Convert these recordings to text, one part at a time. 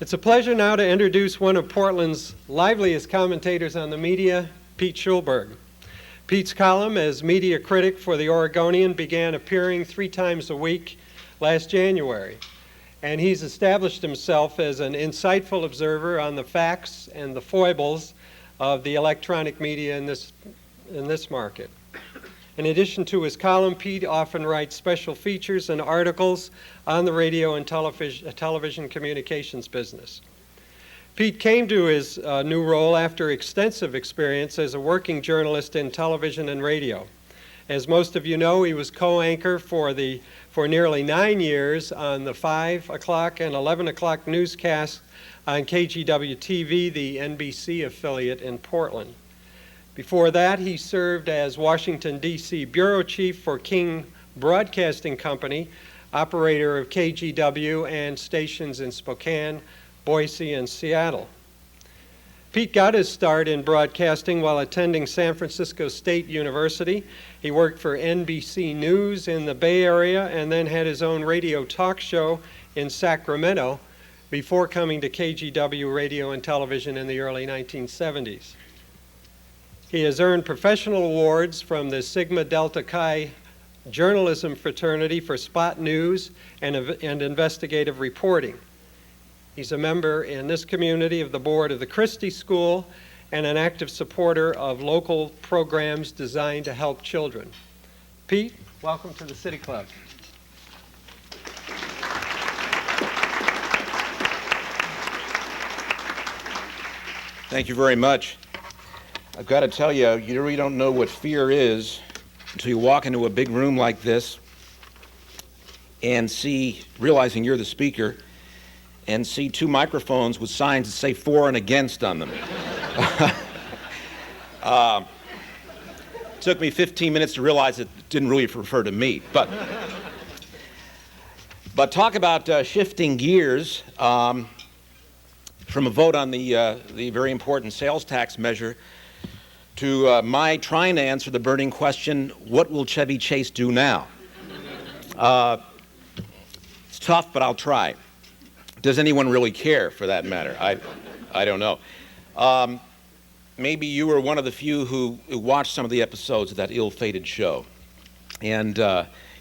It's a pleasure now to introduce one of Portland's liveliest commentators on the media, Pete Schulberg. Pete's column as media critic for the Oregonian began appearing 3 times a week last January, and he's established himself as an insightful observer on the facts and the foibles of the electronic media in this market. In addition to his column, Pete often writes special features and articles on the radio and television communications business. Pete came to his new role after extensive experience as a working journalist in television and radio. As most of you know, he was co-anchor for nearly 9 years on the 5 o'clock and 11 o'clock newscasts on KGW-TV, the NBC affiliate in Portland. Before that, he served as Washington, D.C. bureau chief for King Broadcasting Company, operator of KGW and stations in Spokane, Boise, and Seattle. Pete got his start in broadcasting while attending San Francisco State University. He worked for NBC News in the Bay Area and then had his own radio talk show in Sacramento before coming to KGW Radio and Television in the early 1970s. He has earned professional awards from the Sigma Delta Chi journalism fraternity for spot news and investigative reporting. He's a member in this community of the board of the Christie School and an active supporter of local programs designed to help children. Pete, welcome to the City Club. Thank you very much. I've got to tell you, you really don't know what fear is until you walk into a big room like this and realizing you're the speaker, and see 2 microphones with signs that say for and against on them. Took me 15 minutes to realize it didn't really refer to me. But talk about shifting gears from a vote on the very important sales tax measure to my trying to answer the burning question, what will Chevy Chase do now? It's tough, but I'll try. Does anyone really care, for that matter? I don't know. Maybe you were one of the few who watched some of the episodes of that ill-fated show. And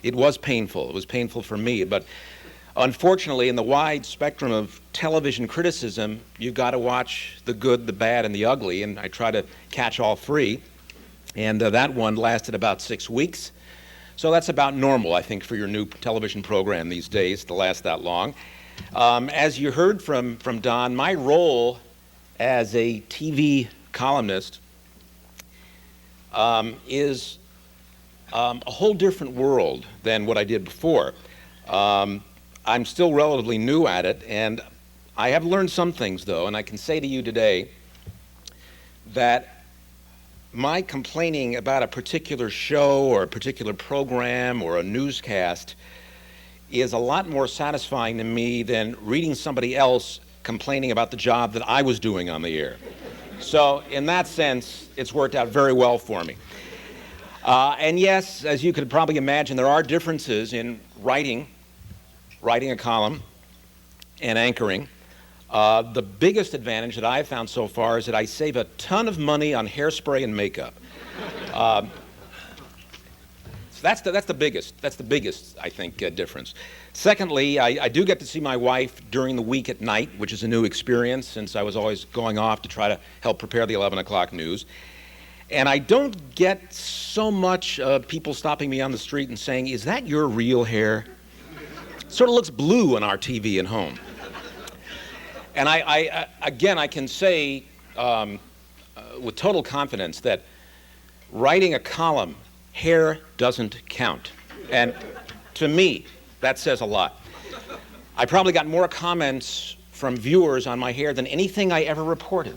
it was painful. It was painful for me. But unfortunately, in the wide spectrum of television criticism, you've got to watch the good, the bad, and the ugly, and I try to catch all 3. And that one lasted about 6 weeks. So that's about normal, I think, for your new television program these days to last that long. As you heard from Don, my role as a TV columnist is a whole different world than what I did before. I'm still relatively new at it, and I have learned some things, though, and I can say to you today that my complaining about a particular show or a particular program or a newscast is a lot more satisfying to me than reading somebody else complaining about the job that I was doing on the air. So in that sense, it's worked out very well for me. And yes, as you could probably imagine, there are differences in writing a column and anchoring. The biggest advantage that I've found so far is that I save a ton of money on hairspray and makeup. So that's the biggest, I think, difference. Secondly, I do get to see my wife during the week at night, which is a new experience since I was always going off to try to help prepare the 11 o'clock news. And I don't get so much people stopping me on the street and saying, "Is that your real hair?" It sort of looks blue on our TV at home. And I can say with total confidence that writing a column, hair doesn't count. And to me, that says a lot. I probably got more comments from viewers on my hair than anything I ever reported.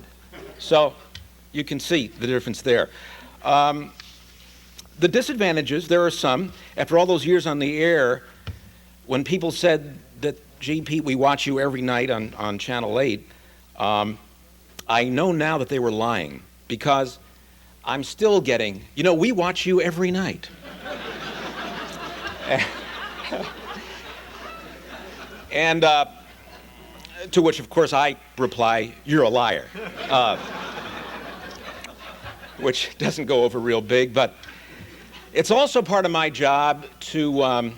So you can see the difference there. The disadvantages, there are some. After all those years on the air, when people said that, "Gee, Pete, we watch you every night on Channel 8, I know now that they were lying, because I'm still getting, "We watch you every night." And To which, of course, I reply, "You're a liar," which doesn't go over real big. But it's also part of my job to,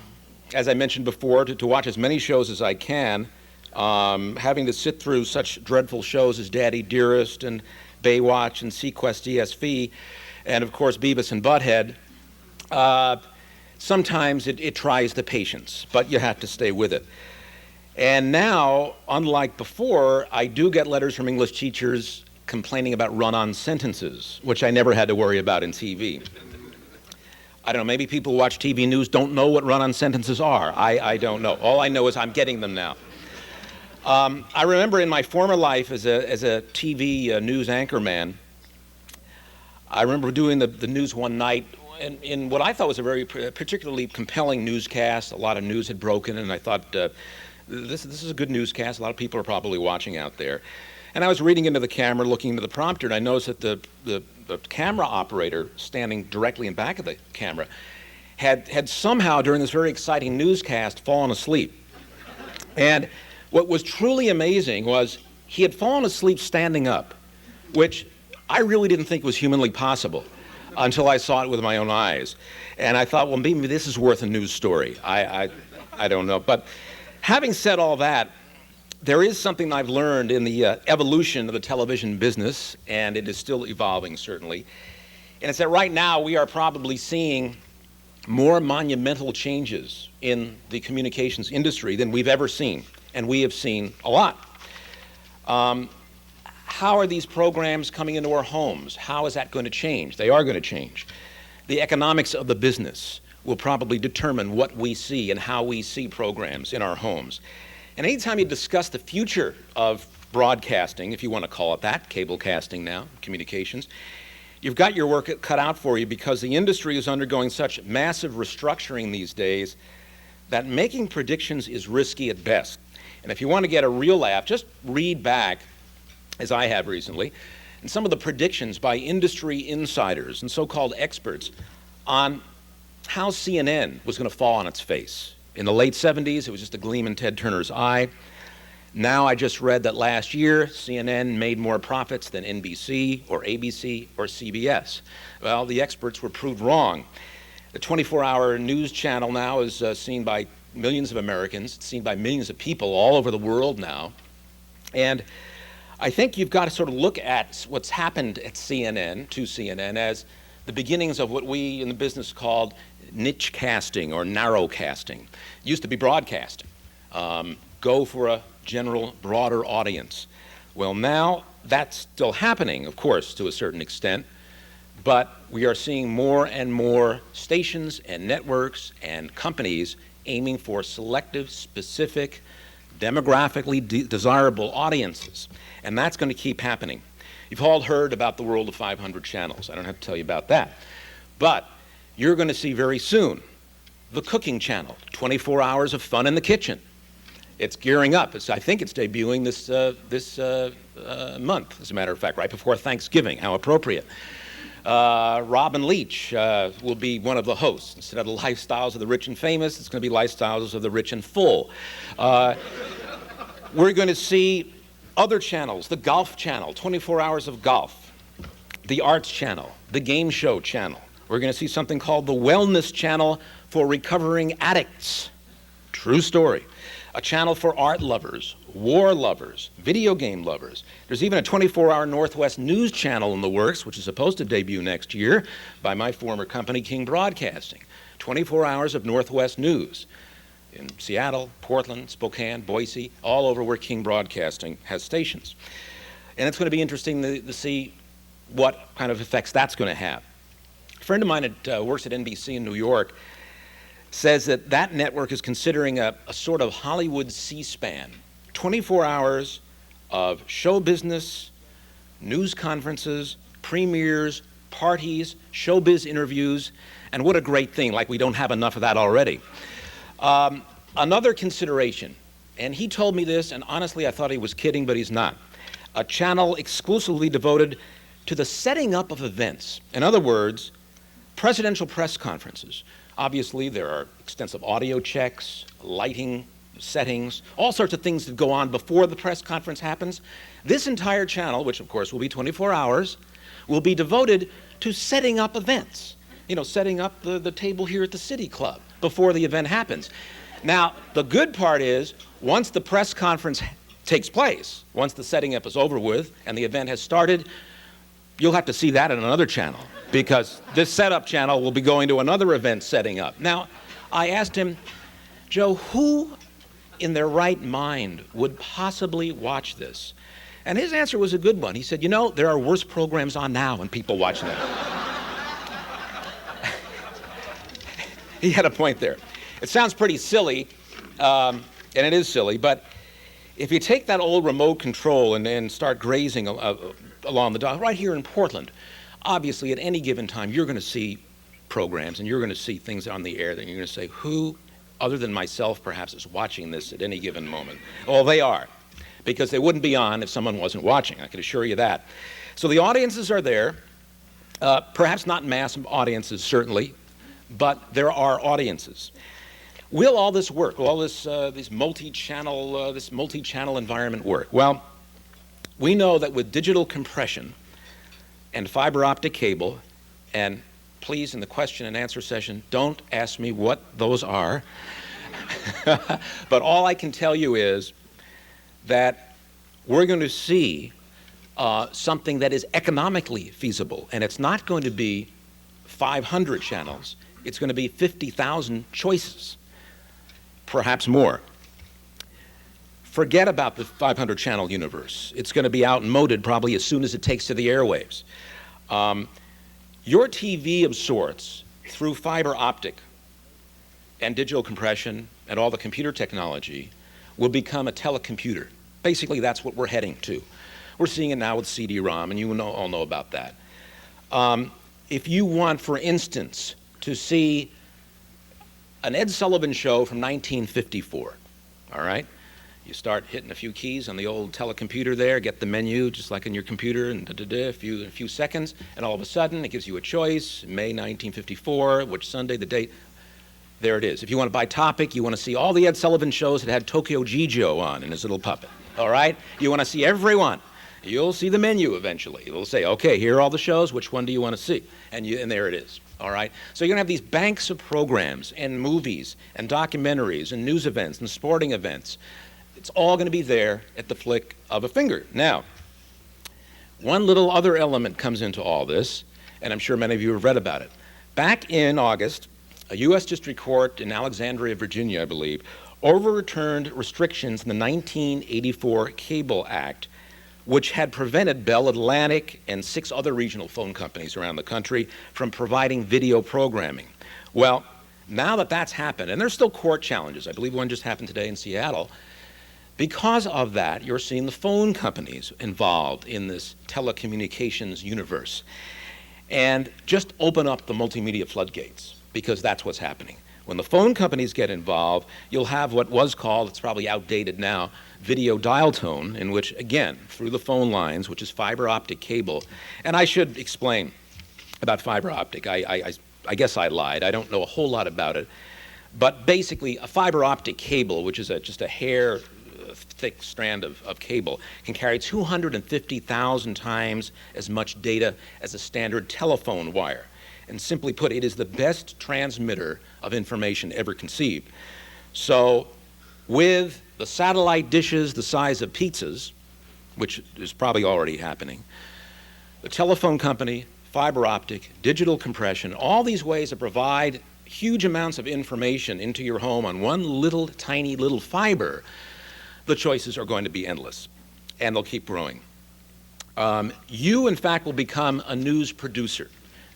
as I mentioned before, to watch as many shows as I can, having to sit through such dreadful shows as Daddy Dearest and Baywatch and Sequest ESV, and of course Beavis and Butthead. Sometimes it tries the patience, but you have to stay with it. And now, unlike before, I do get letters from English teachers complaining about run-on sentences, which I never had to worry about in TV. I don't know, maybe people who watch TV news don't know what run-on sentences are. I don't know. All I know is I'm getting them now. I remember in my former life as a TV news anchorman, I remember doing the news one night in what I thought was a very particularly compelling newscast. A lot of news had broken, and I thought, this is a good newscast. A lot of people are probably watching out there. And I was reading into the camera, looking into the prompter, and I noticed that the camera operator standing directly in back of the camera had somehow, during this very exciting newscast, fallen asleep. And what was truly amazing was he had fallen asleep standing up, which I really didn't think was humanly possible until I saw it with my own eyes. And I thought, well, maybe this is worth a news story. I don't know. But having said all that, there is something I've learned in the evolution of the television business, and it is still evolving, certainly. And it's that right now we are probably seeing more monumental changes in the communications industry than we've ever seen, and we have seen a lot. How are these programs coming into our homes? How is that going to change? They are going to change. The economics of the business will probably determine what we see and how we see programs in our homes. And anytime you discuss the future of broadcasting, if you want to call it that, cable casting now, communications, you've got your work cut out for you, because the industry is undergoing such massive restructuring these days that making predictions is risky at best. And if you want to get a real laugh, just read back, as I have recently, and some of the predictions by industry insiders and so-called experts on how CNN was going to fall on its face. In the late 70s, it was just a gleam in Ted Turner's eye. Now I just read that last year, CNN made more profits than NBC or ABC or CBS. Well, the experts were proved wrong. The 24-hour news channel now is seen by millions of Americans. It's seen by millions of people all over the world now. And I think you've got to sort of look at what's happened at CNN, as the beginnings of what we in the business called niche casting or narrow casting. It used to be broadcasting. Go for a general, broader audience. Well, now that's still happening, of course, to a certain extent, but we are seeing more and more stations and networks and companies aiming for selective, specific, demographically desirable audiences. And that's going to keep happening. You've all heard about the world of 500 channels. I don't have to tell you about that. But you're going to see very soon the cooking channel, 24 hours of fun in the kitchen. It's gearing up. I think it's debuting this month, as a matter of fact, right before Thanksgiving. How appropriate. Robin Leach will be one of the hosts. Instead of the lifestyles of the rich and famous, it's going to be lifestyles of the rich and full. We're going to see other channels, the Golf Channel, 24 hours of golf, the Arts Channel, the Game Show Channel. We're going to see something called the Wellness Channel for recovering addicts. True story. A channel for art lovers, war lovers, video game lovers. There's even a 24-hour Northwest News channel in the works, which is supposed to debut next year by my former company, King Broadcasting. 24 hours of Northwest News in Seattle, Portland, Spokane, Boise, all over where King Broadcasting has stations. And it's going to be interesting to see what kind of effects that's going to have. A friend of mine that works at NBC in New York says that that network is considering a sort of Hollywood C-SPAN, 24 hours of show business, news conferences, premieres, parties, showbiz interviews, and what a great thing, like we don't have enough of that already. Another consideration, and he told me this, and honestly I thought he was kidding, but he's not, a channel exclusively devoted to the setting up of events. In other words, presidential press conferences. Obviously, there are extensive audio checks, lighting, settings, all sorts of things that go on before the press conference happens. This entire channel, which of course will be 24 hours, will be devoted to setting up events. Setting up the table here at the City Club before the event happens. Now, the good part is, once the press conference takes place, once the setting up is over with and the event has started, you'll have to see that in another channel, because this setup channel will be going to another event setting up. Now, I asked him, Joe, who in their right mind would possibly watch this? And his answer was a good one. He said, there are worse programs on now and people watch them. He had a point there. It sounds pretty silly, and it is silly, but if you take that old remote control and start grazing along the dock, right here in Portland, obviously at any given time you're going to see programs and you're going to see things on the air that you're going to say, who, other than myself perhaps, is watching this at any given moment? Well, they are, because they wouldn't be on if someone wasn't watching, I can assure you that. So the audiences are there, perhaps not mass audiences certainly, but there are audiences. Will all this work? Will all this multi-channel environment work? Well, we know that with digital compression and fiber optic cable, and please, in the question and answer session, don't ask me what those are, but all I can tell you is that we're going to see something that is economically feasible, and it's not going to be 500 channels. It's going to be 50,000 choices, perhaps more. Forget about the 500 channel universe. It's going to be outmoded probably as soon as it takes to the airwaves. Your TV of sorts, through fiber optic and digital compression and all the computer technology, will become a telecomputer. Basically, that's what we're heading to. We're seeing it now with CD-ROM, and you all know about that. If you want, for instance, to see an Ed Sullivan show from 1954, all right? You start hitting a few keys on the old telecomputer there, get the menu just like in your computer, and a few seconds, and all of a sudden it gives you a choice, May 1954, which Sunday, the date, there it is. If you want to buy topic, you want to see all the Ed Sullivan shows that had Tokyo Jijo on in his little puppet, all right? You want to see everyone. You'll see the menu eventually. It'll say, okay, here are all the shows, which one do you want to see? And there it is, all right? So you're going to have these banks of programs and movies and documentaries and news events and sporting events. It's all going to be there at the flick of a finger. Now, one little other element comes into all this, and I'm sure many of you have read about it. Back in August, a U.S. District Court in Alexandria, Virginia, I believe, overturned restrictions in the 1984 Cable Act, which had prevented Bell Atlantic and 6 other regional phone companies around the country from providing video programming. Well, now that that's happened, and there's still court challenges, I believe one just happened today in Seattle, because of that, you're seeing the phone companies involved in this telecommunications universe. And just open up the multimedia floodgates, because that's what's happening. When the phone companies get involved, you'll have what was called, it's probably outdated now, video dial tone, in which, again, through the phone lines, which is fiber optic cable, and I should explain about fiber optic. I guess I lied. I don't know a whole lot about it. But basically, a fiber optic cable, which is just a hair thick strand of cable, can carry 250,000 times as much data as a standard telephone wire. And simply put, it is the best transmitter of information ever conceived. So with the satellite dishes the size of pizzas, which is probably already happening, the telephone company, fiber optic, digital compression, all these ways to provide huge amounts of information into your home on one little tiny little fiber, the choices are going to be endless, and they'll keep growing. You, in fact, will become a news producer.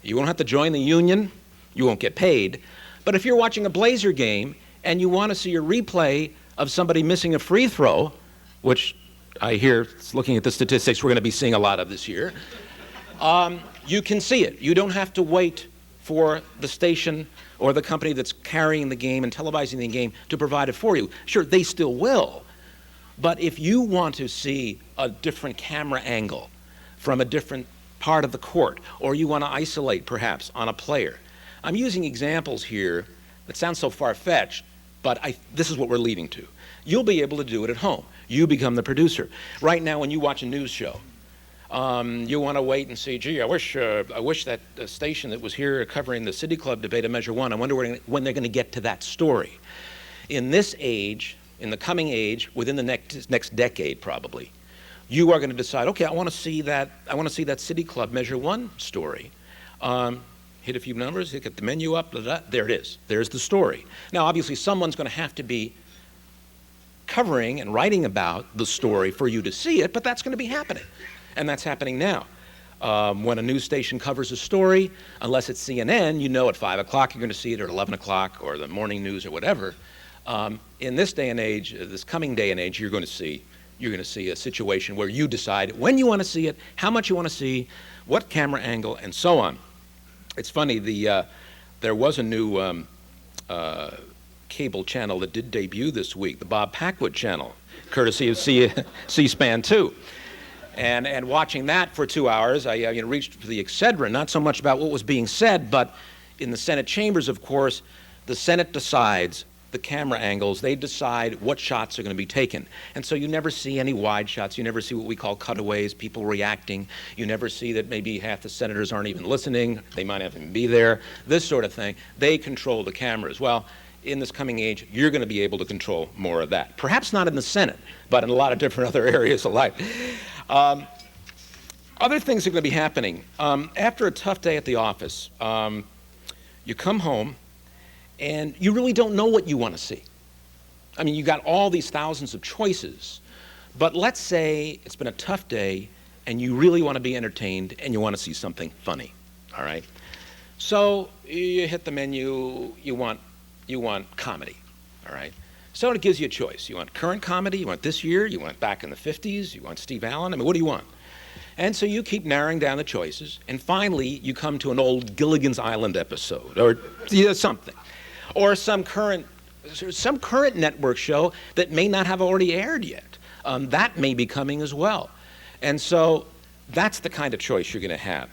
You won't have to join the union, you won't get paid, but if you're watching a Blazer game and you want to see a replay of somebody missing a free throw, which I hear, looking at the statistics, we're going to be seeing a lot of this year, you can see it. You don't have to wait for the station or the company that's carrying the game and televising the game to provide it for you. Sure, they still will, but if you want to see a different camera angle from a different part of the court, or you want to isolate perhaps on a player. I'm using examples here that sound so far-fetched, But this is what we're leading to. You'll be able to do it at home. You become the producer. Right now, when you watch a news show, you want to wait and see, gee, I wish that station that was here covering the City Club debate of Measure 1, I wonder when they're going to get to that story. In this age, in the coming age, within the next decade probably, you are going to decide, okay, I want to see that City Club Measure 1 story. Hit a few numbers, hit the menu up, blah, blah, there it is. There's the story. Now, obviously, someone's going to have to be covering and writing about the story for you to see it, but that's going to be happening. And that's happening now. When a news station covers a story, unless it's CNN, you know at 5 o'clock you're going to see it, or at 11 o'clock, or the morning news, or whatever. In this day and age, this coming day and age, you're going to see a situation where you decide when you want to see it, how much you want to see, what camera angle, and so on. It's funny, there was a new cable channel that did debut this week, the Bob Packwood channel, courtesy of C-SPAN 2. And watching that for 2 hours, I reached for the Excedrin, not so much about what was being said, but in the Senate chambers, of course, the Senate decides the camera angles, they decide what shots are going to be taken. And so you never see any wide shots, you never see what we call cutaways, people reacting, you never see that maybe half the senators aren't even listening, they might not even be there, this sort of thing. They control the cameras. Well, in this coming age, you're going to be able to control more of that. Perhaps not in the Senate, but in a lot of different other areas of life. Other things are going to be happening. After a tough day at the office, you come home and you really don't know what you want to see. I mean, you got all these thousands of choices, but let's say it's been a tough day and you really want to be entertained and you want to see something funny, all right? So you hit the menu, you want comedy, all right? So it gives you a choice. You want current comedy, you want this year, you want back in the 50s, you want Steve Allen, I mean, what do you want? And so you keep narrowing down the choices, and finally you come to an old Gilligan's Island episode, or something. Or some current network show that may not have already aired yet. That may be coming as well. And so that's the kind of choice you're going to have.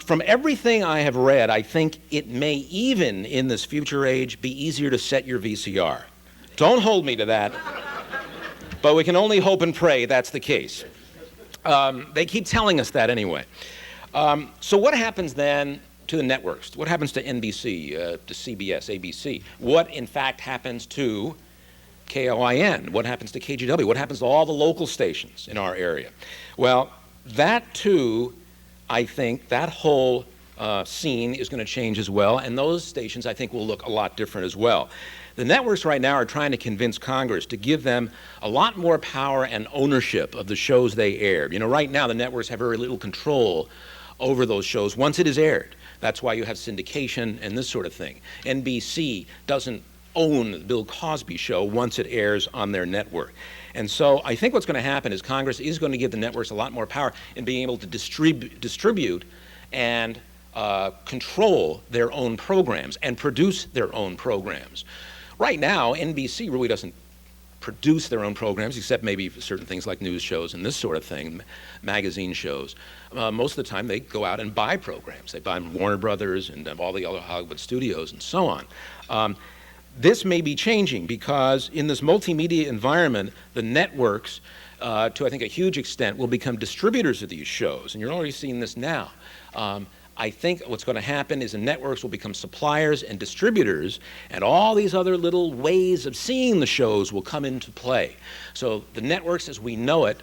From everything I have read, I think it may even, in this future age, be easier to set your VCR. Don't hold me to that, but we can only hope and pray that's the case. They keep telling us that anyway. So what happens then to the networks? What happens to NBC, to CBS, ABC? What, in fact, happens to KOIN? What happens to KGW? What happens to all the local stations in our area? Well, that too, I think, that whole scene is going to change as well, and those stations, I think, will look a lot different as well. The networks right now are trying to convince Congress to give them a lot more power and ownership of the shows they air. You know, right now the networks have very little control over those shows once it is aired. That's why you have syndication and this sort of thing. NBC doesn't own the Bill Cosby show once it airs on their network. And so I think what's going to happen is Congress is going to give the networks a lot more power in being able to distribute and control their own programs and produce their own programs. Right now, NBC really doesn't produce their own programs, except maybe for certain things like news shows and this sort of thing, magazine shows. Most of the time, they go out and buy programs. They buy Warner Brothers and all the other Hollywood studios and so on. This may be changing because in this multimedia environment, the networks, to I think a huge extent, will become distributors of these shows, and you're already seeing this now. I think what's going to happen is the networks will become suppliers and distributors, and all these other little ways of seeing the shows will come into play. So the networks as we know it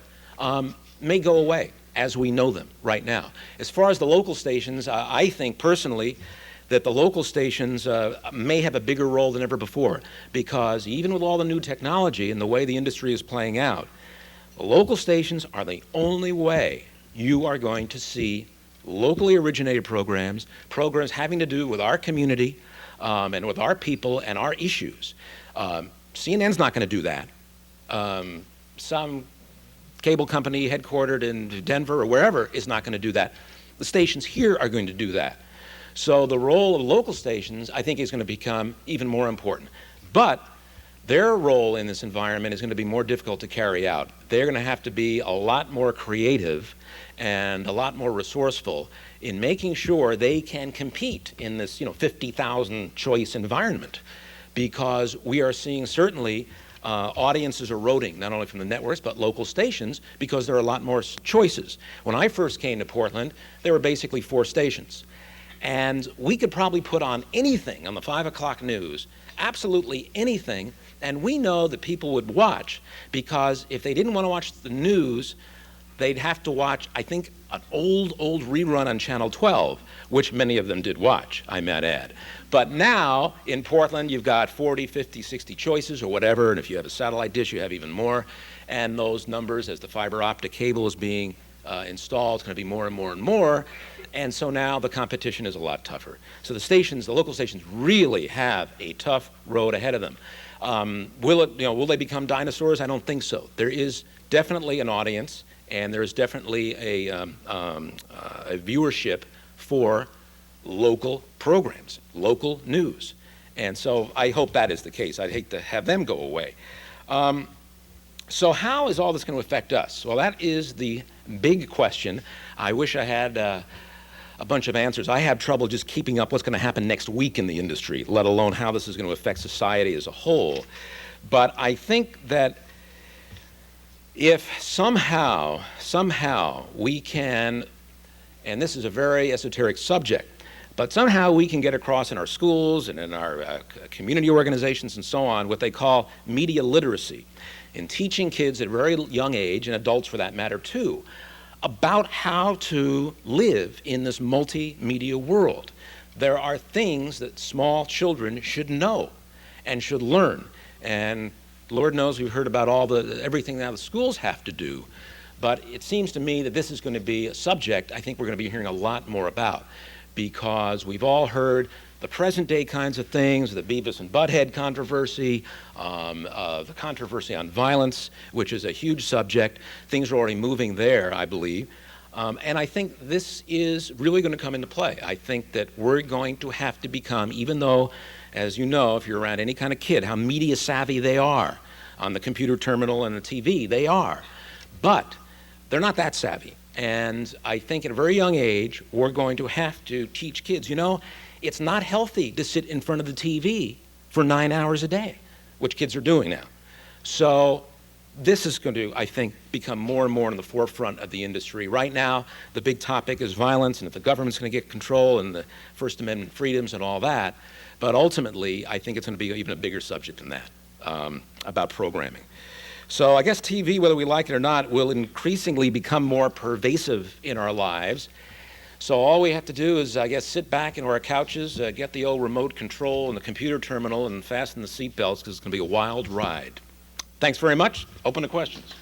may go away as we know them right now. As far as the local stations, I think personally that the local stations may have a bigger role than ever before, because even with all the new technology and the way the industry is playing out, the local stations are the only way you are going to see locally originated programs having to do with our community and with our people and our issues. CNN's not going to do that. Some cable company headquartered in Denver or wherever is not going to do that. The stations here are going to do that. So the role of local stations, I think, is going to become even more important. But their role in this environment is going to be more difficult to carry out. They're going to have to be a lot more creative and a lot more resourceful in making sure they can compete in this 50,000 choice environment. because we are seeing certainly audiences eroding, not only from the networks, but local stations, because there are a lot more choices. When I first came to Portland, there were basically 4 stations. And we could probably put on anything on the 5 o'clock news, absolutely anything, and we know that people would watch, because if they didn't want to watch the news, they'd have to watch, I think, an old rerun on Channel 12, which many of them did watch, I might add. But now, in Portland, you've got 40, 50, 60 choices or whatever, and if you have a satellite dish, you have even more. And those numbers, as the fiber optic cable is being installed, it's going to be more and more and more. And so now the competition is a lot tougher. So the stations, the local stations, really have a tough road ahead of them. Will they become dinosaurs? I don't think so. There is definitely an audience, and there is definitely a viewership for local programs, local news. And so I hope that is the case. I'd hate to have them go away. So how is all this going to affect us? Well, that is the big question. I wish I had a bunch of answers. I have trouble just keeping up what's going to happen next week in the industry, let alone how this is going to affect society as a whole. But I think that if somehow we can, and this is a very esoteric subject, but somehow we can get across in our schools and in our community organizations and so on what they call media literacy, in teaching kids at a very young age, and adults for that matter too, about how to live in this multimedia world. There are things that small children should know and should learn. And Lord knows we've heard about everything now the schools have to do. But it seems to me that this is going to be a subject I think we're going to be hearing a lot more about, because we've all heard the present day kinds of things, the Beavis and Butthead controversy, the controversy on violence, which is a huge subject. Things are already moving there, I believe. And I think this is really going to come into play. I think that we're going to have to become, even though, as you know, if you're around any kind of kid, how media savvy they are on the computer terminal and the TV, they are. But they're not that savvy. And I think at a very young age, we're going to have to teach kids, it's not healthy to sit in front of the TV for 9 hours a day, which kids are doing now. So this is going to, I think, become more and more in the forefront of the industry. Right now, the big topic is violence, and if the government's going to get control, and the First Amendment freedoms and all that. But ultimately, I think it's going to be even a bigger subject than that, about programming. So I guess TV, whether we like it or not, will increasingly become more pervasive in our lives. So all we have to do is, I guess, sit back in our couches, get the old remote control and the computer terminal, and fasten the seatbelts, because it's going to be a wild ride. Thanks very much. Open to questions.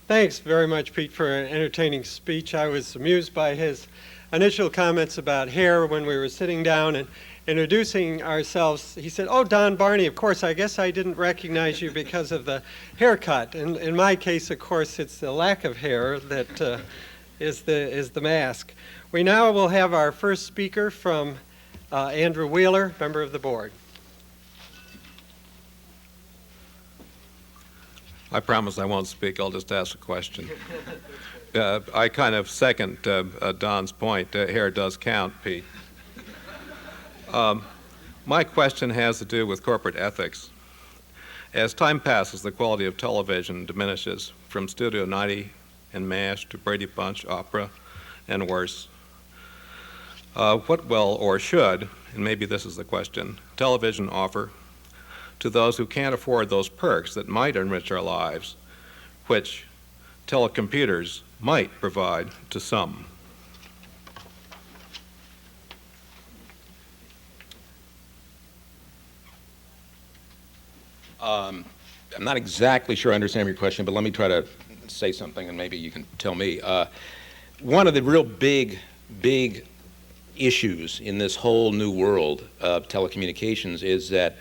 Thanks very much, Pete, for an entertaining speech. I was amused by his initial comments about hair when we were sitting down and introducing ourselves. He said, "Oh, Don Barney, of course, I guess I didn't recognize you because of the haircut." And in my case, of course, it's the lack of hair that is the mask. We now will have our first speaker from Andrew Wheeler, member of the board. I promise I won't speak. I'll just ask a question. I kind of second Don's point. Hair does count, Pete. My question has to do with corporate ethics. As time passes, the quality of television diminishes, from Studio 90 and MASH to Brady Bunch, Opera, and worse. What will or should, and maybe this is the question, television offer to those who can't afford those perks that might enrich our lives, which telecomputers might provide to some? I'm not exactly sure I understand your question, but let me try to say something and maybe you can tell me. One of the real big issues in this whole new world of telecommunications is that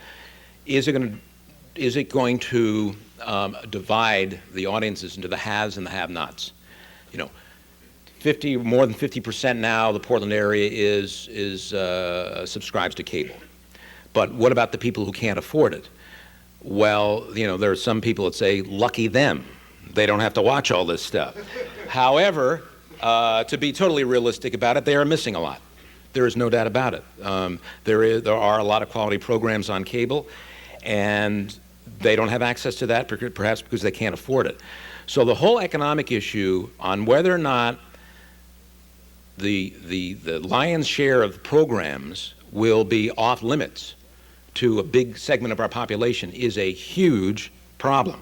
is it going to divide the audiences into the haves and the have-nots? More than 50% now, the Portland area is subscribes to cable. But what about the people who can't afford it? Well, there are some people that say, lucky them. They don't have to watch all this stuff. However, to be totally realistic about it, they are missing a lot. There is no doubt about it. There are a lot of quality programs on cable, and they don't have access to that, perhaps because they can't afford it. So the whole economic issue on whether or not the lion's share of programs will be off limits to a big segment of our population is a huge problem.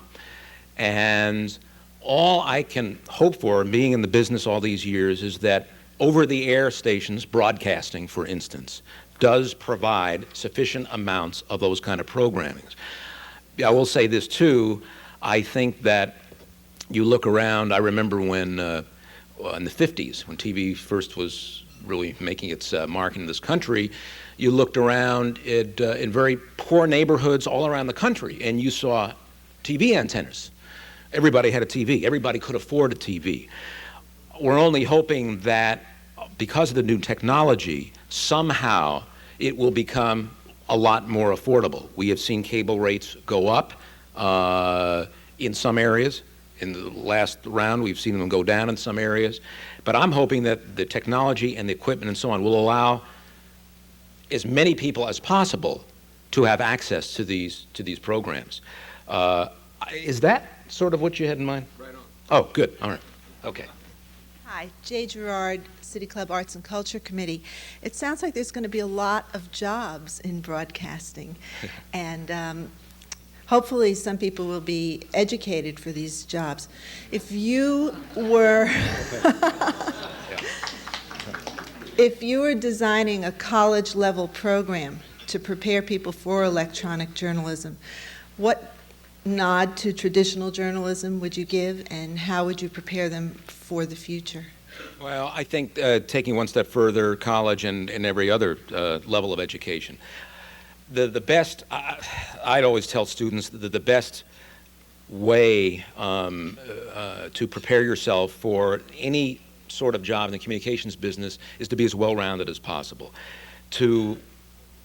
And all I can hope for, being in the business all these years, is that over-the-air stations, broadcasting, for instance, does provide sufficient amounts of those kind of programmings. I will say this, too. I think that you look around, I remember when, in the 50s, when TV first was really making its mark in this country, you looked around in very poor neighborhoods all around the country, and you saw TV antennas. Everybody had a TV. Everybody could afford a TV. We're only hoping that because of the new technology, somehow it will become a lot more affordable. We have seen cable rates go up in some areas. In the last round, we've seen them go down in some areas. But I'm hoping that the technology and the equipment and so on will allow as many people as possible to have access to these programs. Is that sort of what you had in mind? Right on. Oh, good. All right. Okay. Hi, Jay Gerard, City Club Arts and Culture Committee. It sounds like there's going to be a lot of jobs in broadcasting, and hopefully some people will be educated for these jobs. If you were if you were designing a college-level program to prepare people for electronic journalism, what nod to traditional journalism would you give, and how would you prepare them for the future? Well, I think taking one step further, college and every other level of education. The best, I'd always tell students that the best way to prepare yourself for any sort of job in the communications business is to be as well-rounded as possible. To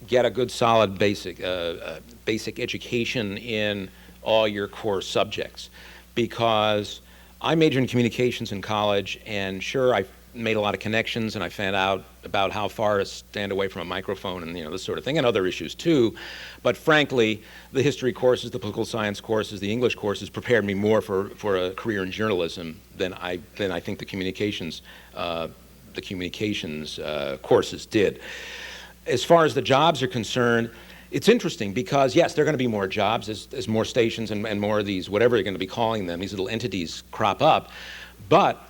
get a good, solid, basic education in all your core subjects, because I majored in communications in college, and sure, I made a lot of connections, and I found out about how far to stand away from a microphone and this sort of thing, and other issues too. But frankly, the history courses, the political science courses, the English courses prepared me more for a career in journalism than I think the communications courses did. As far as the jobs are concerned, it's interesting because, yes, there are going to be more jobs as more stations and more of these, whatever you're going to be calling them, these little entities crop up. But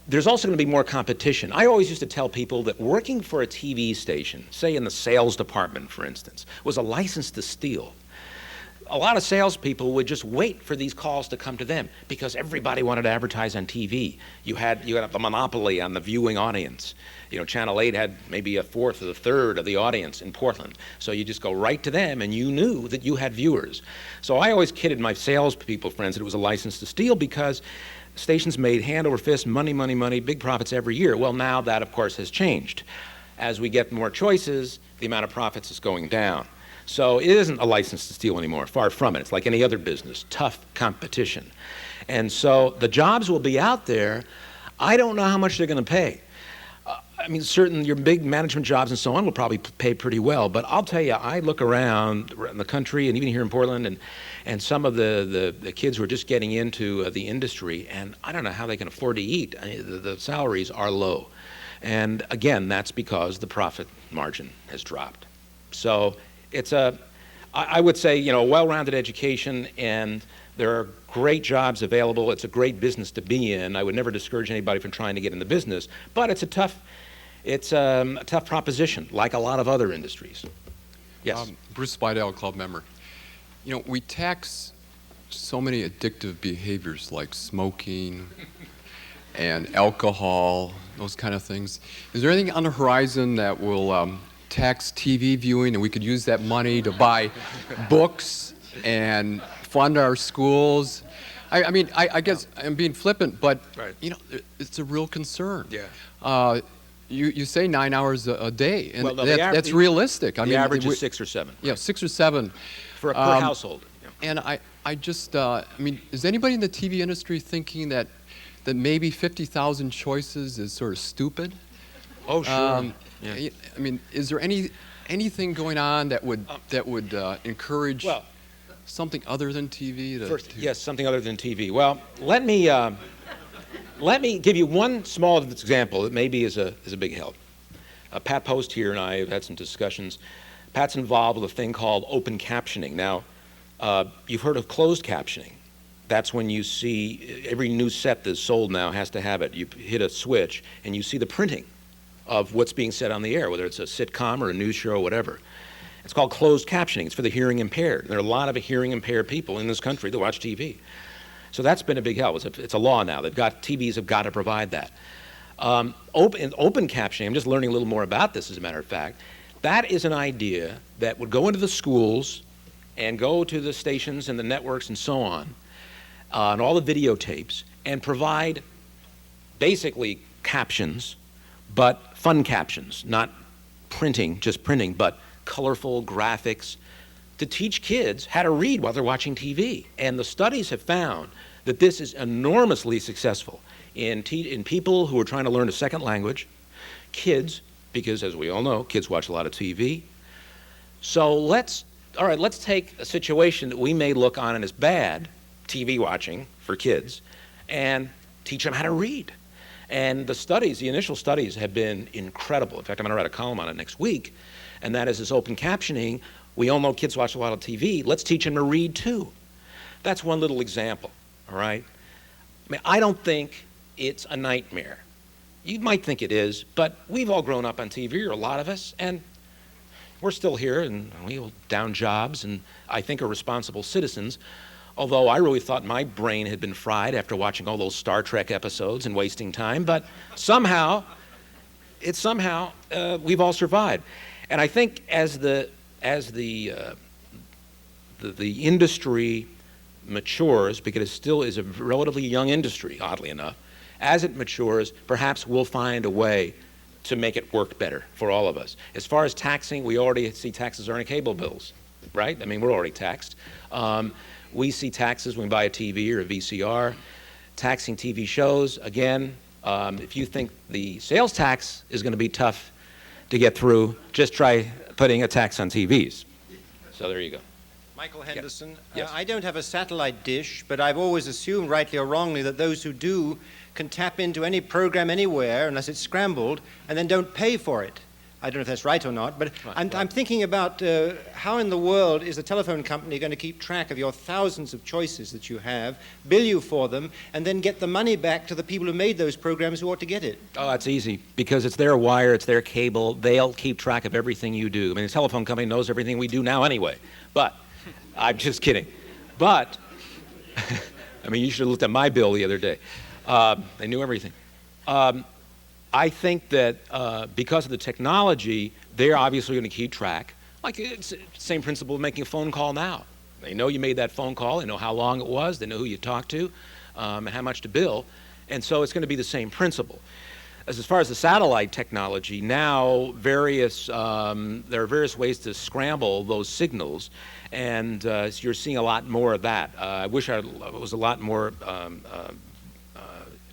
there's also going to be more competition. I always used to tell people that working for a TV station, say in the sales department, for instance, was a license to steal. A lot of salespeople would just wait for these calls to come to them because everybody wanted to advertise on TV. You had a monopoly on the viewing audience. Channel 8 had maybe a fourth or a third of the audience in Portland. So you just go right to them, and you knew that you had viewers. So I always kidded my salespeople friends that it was a license to steal because stations made hand over fist, money, money, money, big profits every year. Well, now that, of course, has changed. As we get more choices, the amount of profits is going down. So it isn't a license to steal anymore, far from it. It's like any other business, tough competition. And so the jobs will be out there. I don't know how much they're going to pay. I mean, certain your big management jobs and so on will probably pay pretty well, but I'll tell you, I look around in the country and even here in Portland and some of the kids who are just getting into the industry, and I don't know how they can afford to eat. The salaries are low. And again, that's because the profit margin has dropped. So it's I would say, a well-rounded education, and there are great jobs available. It's a great business to be in. I would never discourage anybody from trying to get in the business, but it's a tough proposition, like a lot of other industries. Yes. Bruce Spidell, club member. We tax so many addictive behaviors like smoking and alcohol, those kind of things. Is there anything on the horizon that will tax TV viewing, and we could use that money to buy books and fund our schools? I mean, I guess I'm being flippant, but right. It's a real concern. Yeah. You say 9 hours a day, and well, no, that's realistic. The average is 6 or 7. Yeah, 6 or 7 per household. Yeah. And I just, I mean, is anybody in the TV industry thinking that that maybe 50,000 choices is sort of stupid? Oh, sure. Yeah. I mean, is there anything going on that would encourage Well, something other than TV? yes, something other than TV. Well, let me give you one small example that maybe is a big help. Pat Post here and I have had some discussions. Pat's involved with a thing called open captioning. Now, you've heard of closed captioning. That's when you see every new set that's sold now has to have it. You hit a switch and you see the printing of what's being said on the air, whether it's a sitcom or a news show or whatever. It's called closed captioning. It's for the hearing impaired. There are a lot of hearing impaired people in this country that watch TV. So that's been a big help. It's a law now. TVs have got to provide that. Open captioning, I'm just learning a little more about this, as a matter of fact. That is an idea that would go into the schools and go to the stations and the networks and so on, and all the videotapes, and provide basically captions, but fun captions, not just printing, but colorful graphics, to teach kids how to read while they're watching TV. And the studies have found that this is enormously successful in people who are trying to learn a second language, kids, because as we all know, kids watch a lot of TV. So let's take a situation that we may look on as bad, TV watching for kids, and teach them how to read. And the initial studies have been incredible. In fact, I'm going to write a column on it next week, and that is this open captioning. We all know kids watch a lot of TV. Let's teach them to read too. That's one little example, all right? I mean, I don't think it's a nightmare. You might think it is, but we've all grown up on TV, or a lot of us, and we're still here, and we hold down jobs, and I think are responsible citizens. Although I really thought my brain had been fried after watching all those Star Trek episodes and wasting time, but somehow we've all survived. And I think as the industry matures, because it still is a relatively young industry, oddly enough, as it matures, perhaps we'll find a way to make it work better for all of us. As far as taxing, we already see taxes on our cable bills, right? I mean, we're already taxed. We see taxes when we buy a TV or a VCR. Taxing TV shows, again, if you think the sales tax is going to be tough to get through, just try putting a tax on TVs. So there you go. Michael Henderson. Yes. I don't have a satellite dish, but I've always assumed, rightly or wrongly, that those who do can tap into any program anywhere unless it's scrambled and then don't pay for it. I don't know if that's right or not, but I'm thinking about how in the world is the telephone company going to keep track of your thousands of choices that you have, bill you for them, and then get the money back to the people who made those programs who ought to get it? Oh, that's easy, because it's their wire, it's their cable. They'll keep track of everything you do. I mean, the telephone company knows everything we do now anyway, but I'm just kidding. But, I mean, you should have looked at my bill the other day. They knew everything. I think that because of the technology, they're obviously going to keep track. Like, it's the same principle of making a phone call now. They know you made that phone call. They know how long it was. They know who you talked to and how much to bill. And so it's going to be the same principle. As far as the satellite technology, now there are various ways to scramble those signals. And so you're seeing a lot more of that. I wish I was a lot more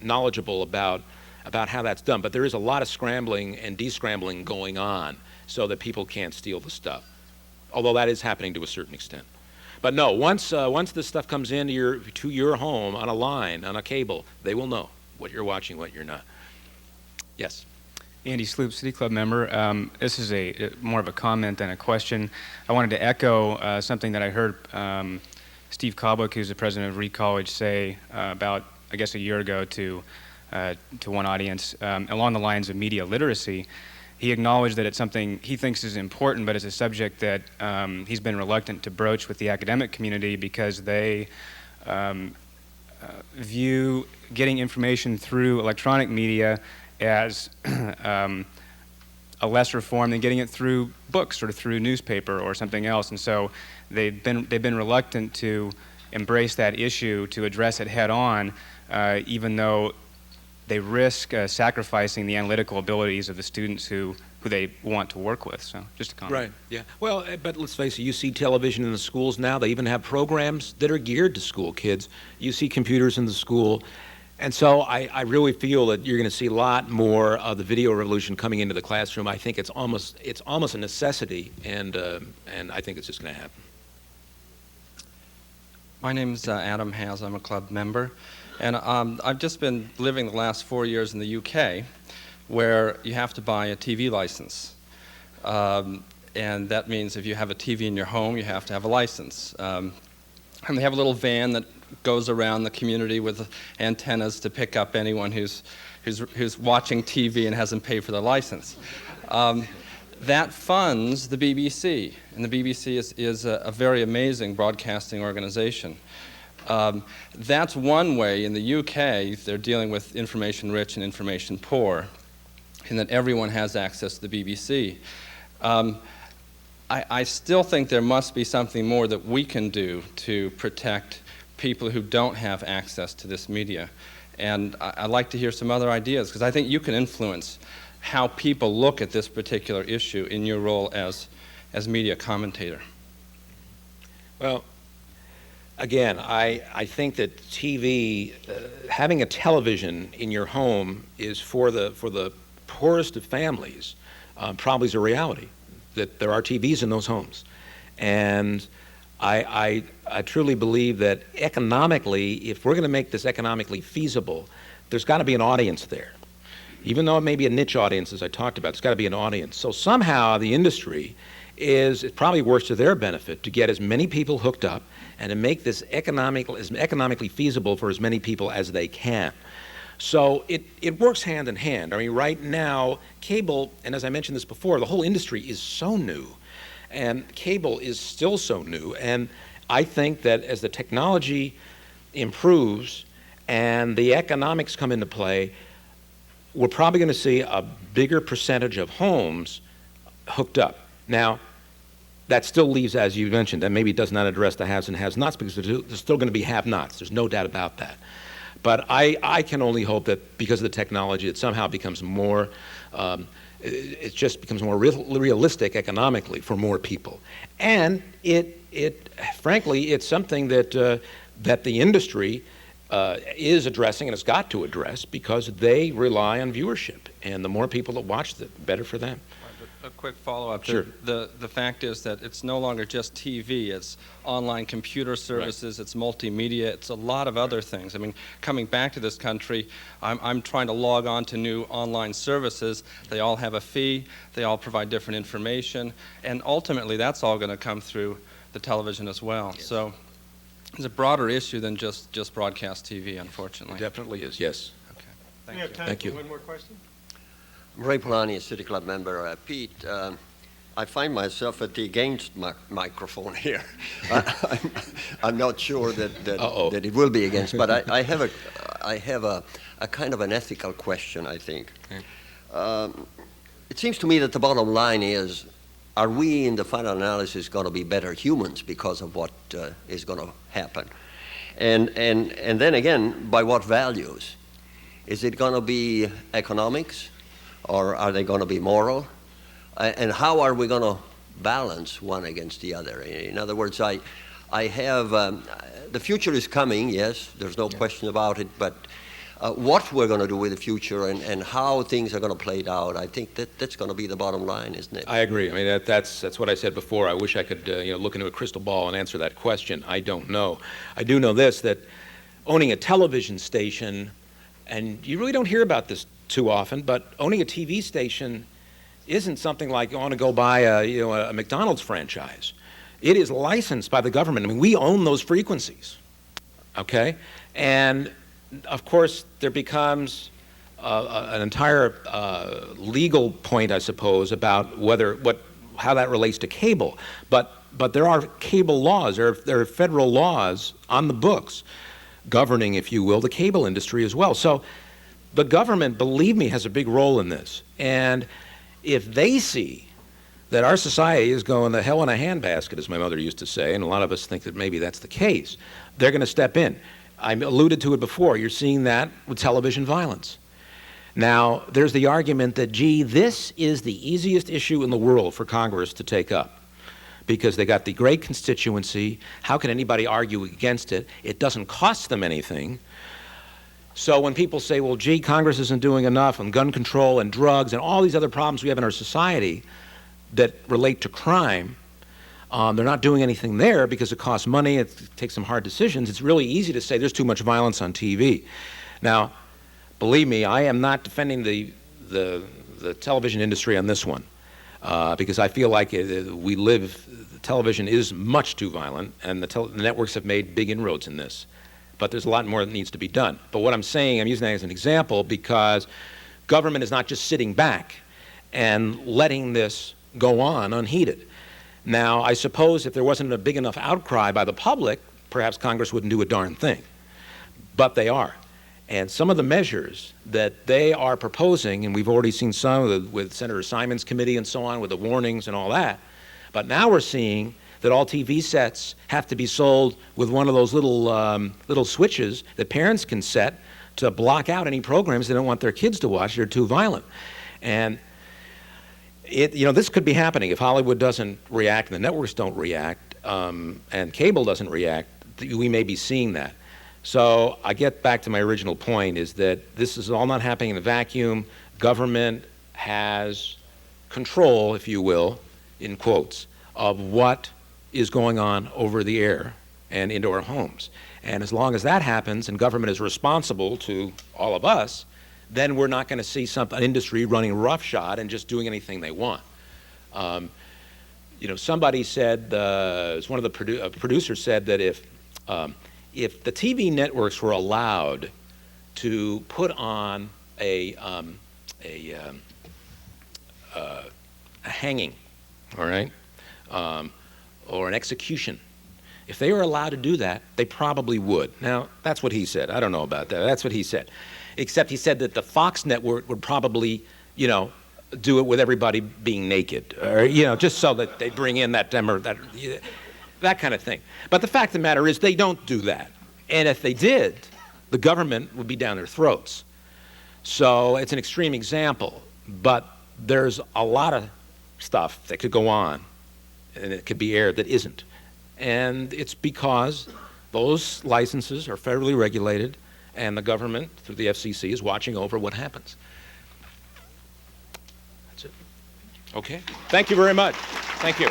knowledgeable about how that's done, but there is a lot of scrambling and descrambling going on so that people can't steal the stuff, although that is happening to a certain extent. But no, once this stuff comes into your home on a line, on a cable, they will know what you're watching, what you're not. Yes? Andy Sloop, City Club member. This is more of a comment than a question. I wanted to echo something that I heard Steve Koblich, who's the president of Reed College, say about, I guess, a year ago to one audience along the lines of media literacy. He acknowledged that it's something he thinks is important, but it's a subject that he's been reluctant to broach with the academic community because they view getting information through electronic media as a lesser form than getting it through books or through newspaper or something else. And so they've been reluctant to embrace that issue, to address it head on, even though they risk sacrificing the analytical abilities of the students who they want to work with. So just a comment. Right, yeah. Well, but let's face it, you see television in the schools now. They even have programs that are geared to school kids. You see computers in the school. And so I really feel that you're going to see a lot more of the video revolution coming into the classroom. I think it's almost a necessity, and I think it's just going to happen. My name's Adam Haz. I'm a club member, and I've just been living the last 4 years in the UK, where you have to buy a TV license, and that means if you have a TV in your home, you have to have a license. And they have a little van that goes around the community with antennas to pick up anyone who's watching TV and hasn't paid for their license. That funds the BBC, and the BBC is a very amazing broadcasting organization. That's one way. In the UK, they're dealing with information rich and information poor, in that everyone has access to the BBC. I still think there must be something more that we can do to protect people who don't have access to this media. And I'd like to hear some other ideas, because I think you can influence how people look at this particular issue in your role as media commentator. Well, again, I think that TV, having a television in your home is for the poorest of families, probably is a reality, that there are TVs in those homes. And I truly believe that economically, if we're going to make this economically feasible, there's got to be an audience there. Even though it may be a niche audience, as I talked about, there's got to be an audience. So somehow the industry it probably works to their benefit to get as many people hooked up and to make this as economically feasible for as many people as they can. So it works hand in hand. I mean, right now, cable, and as I mentioned this before, the whole industry is so new, and cable is still so new. And I think that as the technology improves and the economics come into play, we're probably going to see a bigger percentage of homes hooked up. Now, that still leaves, as you mentioned, and maybe it does not address the haves and have-nots, because there's still going to be have-nots. There's no doubt about that. But I can only hope that because of the technology, it somehow becomes more, it just becomes more realistic economically for more people. And frankly, it's something that that the industry is addressing and has got to address, because they rely on viewership, and the more people that watch, the better for them. A quick follow-up. Sure. The fact is that it's no longer just TV. It's online computer services. Right. It's multimedia. It's a lot of other things. I mean, coming back to this country, I'm trying to log on to new online services. They all have a fee. They all provide different information. And ultimately, that's all going to come through the television as well. Yes. So it's a broader issue than just broadcast TV, unfortunately. It definitely is, yes. Okay. We have time for one more question. Ray Polani, a City Club member. Pete, I find myself at the against microphone here. I'm not sure that it will be against, but I have a kind of an ethical question, I think. Okay. It seems to me that the bottom line is, are we in the final analysis going to be better humans because of what is going to happen? And then again, by what values? Is it going to be economics? Or are they going to be moral? And how are we going to balance one against the other? In other words, I have, the future is coming, yes, there's no question about it, but what we're going to do with the future and how things are going to play out, I think that's going to be the bottom line, isn't it? I agree. I mean, that's what I said before. I wish I could look into a crystal ball and answer that question. I don't know. I do know this, that owning a television station, and you really don't hear about this too often, but owning a TV station isn't something like you want to go buy a McDonald's franchise. It is licensed by the government. I mean, we own those frequencies, okay? And of course, there becomes an entire legal point, I suppose, about how that relates to cable. But there are cable laws. There are federal laws on the books governing, if you will, the cable industry as well. So the government, believe me, has a big role in this. And if they see that our society is going to hell in a handbasket, as my mother used to say, and a lot of us think that maybe that's the case, they're going to step in. I alluded to it before. You're seeing that with television violence. Now, there's the argument that, gee, this is the easiest issue in the world for Congress to take up, because they got the great constituency. How can anybody argue against it? It doesn't cost them anything. So when people say, well, gee, Congress isn't doing enough on gun control and drugs and all these other problems we have in our society that relate to crime, they're not doing anything there because it costs money, it takes some hard decisions. It's really easy to say there's too much violence on TV. Now, believe me, I am not defending the television industry on this one because I feel like television is much too violent, and the networks have made big inroads in this. But there's a lot more that needs to be done. But what I'm saying, I'm using that as an example because government is not just sitting back and letting this go on unheeded. Now, I suppose if there wasn't a big enough outcry by the public, perhaps Congress wouldn't do a darn thing. But they are. And some of the measures that they are proposing, and we've already seen some with Senator Simon's committee and so on, with the warnings and all that, but now we're seeing that all TV sets have to be sold with one of those little switches that parents can set to block out any programs they don't want their kids to watch. They're too violent. And this could be happening if Hollywood doesn't react and the networks don't react and cable doesn't react. We may be seeing that. So I get back to my original point, is that this is all not happening in a vacuum. Government has control, if you will, in quotes, of what is going on over the air and into our homes. And as long as that happens and government is responsible to all of us, then we're not going to see an industry running roughshod and just doing anything they want. Somebody said, one of the producers said that if the TV networks were allowed to put on a hanging, all right, or an execution, if they were allowed to do that, they probably would. Now, that's what he said. I don't know about that. That's what he said. Except he said that the Fox network would probably, do it with everybody being naked, or, just so that they bring in that kind of thing. But the fact of the matter is they don't do that. And if they did, the government would be down their throats. So it's an extreme example, but there's a lot of stuff that could go on and it could be aired that isn't. And it's because those licenses are federally regulated and the government, through the FCC, is watching over what happens. That's it. Okay. Thank you very much. Thank you.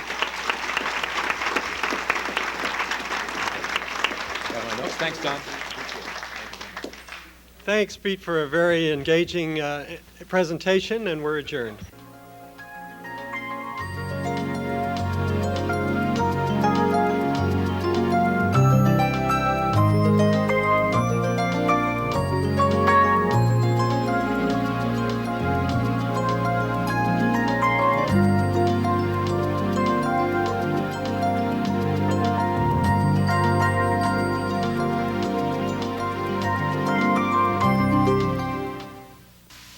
Thanks, Don. Thanks, Pete, for a very engaging presentation, and we're adjourned.